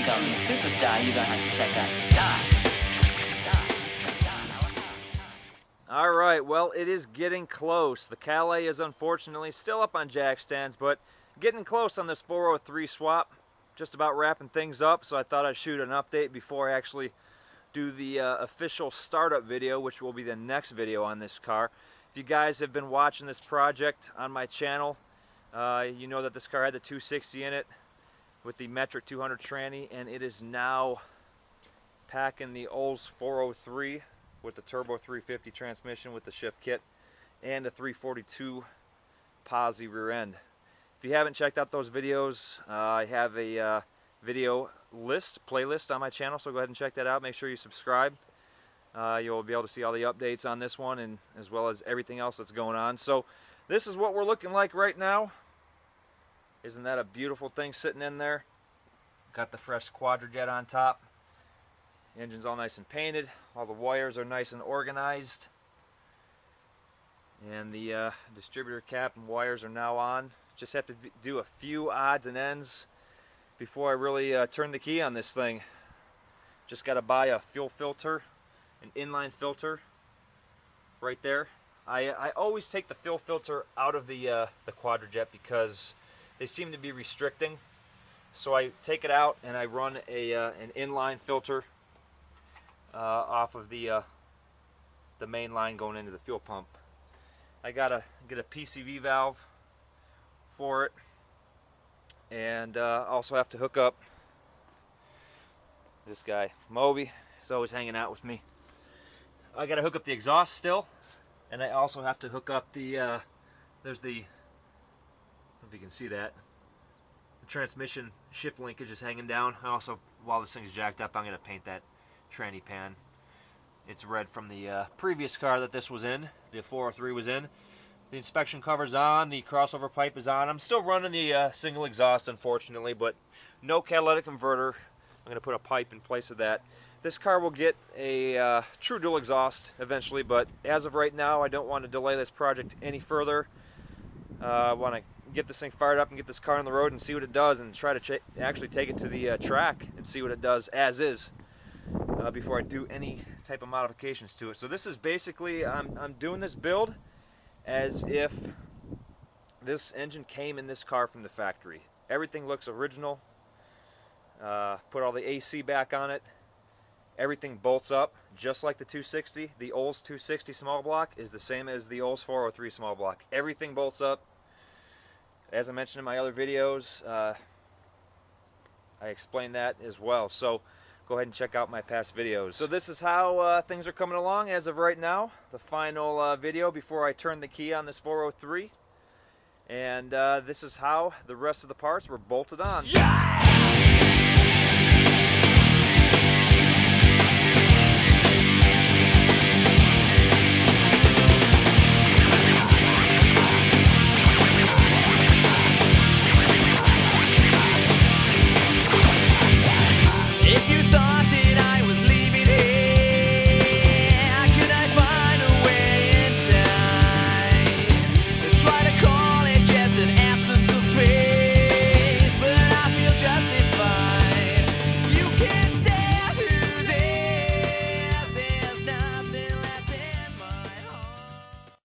tell me, superstar, you're gonna have to check out the star. All right, well, it is getting close. The Calais is unfortunately still up on jack stands, but getting close on this 403 swap. Just about wrapping things up, so I thought I'd shoot an update before I actually do the official startup video, which will be the next video on this car. If you guys have been watching this project on my channel, you know that this car had the 260 in it with the metric 200 tranny, and it is now packing the Olds 403 with the turbo 350 transmission with the shift kit and a 342 posi rear end. If you haven't checked out those videos, I have a video playlist on my channel, so go ahead and check that out. Make sure you subscribe. You'll be able to see all the updates on this one, and as well as everything else that's going on. So this is what we're looking like right now. Isn't that a beautiful thing sitting in there? Got the fresh Quadrajet on top. Engine's all nice and painted. All the wires are nice and organized. And the distributor cap and wires are now on. Just have to do a few odds and ends before I really turn the key on this thing. Just got to buy a fuel filter, an inline filter right there. I always take the fuel filter out of the Quadrajet because they seem to be restricting. So I take it out and I run an inline filter off of the main line going into the fuel pump. I gotta get a PCV valve for it, and also have to hook up this guy Moby. He's always hanging out with me. I gotta hook up the exhaust still, and I also have to hook up the there's the, I don't know if you can see that, the transmission shift linkage is hanging down. I also, while this thing's jacked up, I'm gonna paint that tranny pan. It's red from the previous car that this was in, the 403 was in. The inspection cover's on, the crossover pipe is on. I'm still running the single exhaust, unfortunately, but no catalytic converter. I'm going to put a pipe in place of that. This car will get a true dual exhaust eventually, but as of right now, I don't want to delay this project any further. I want to get this thing fired up and get this car on the road and see what it does, and try to actually take it to the track and see what it does as is. Before I do any type of modifications to it. So this is basically, I'm doing this build as if this engine came in this car from the factory. Everything looks original. Put all the AC back on it. Everything bolts up just like the 260. The Olds 260 small block is the same as the Olds 403 small block. Everything bolts up. As I mentioned in my other videos, I explained that as well. So go ahead and check out my past videos. So this is how things are coming along as of right now. The final video before I turn the key on this 403. And this is how the rest of the parts were bolted on. Yeah!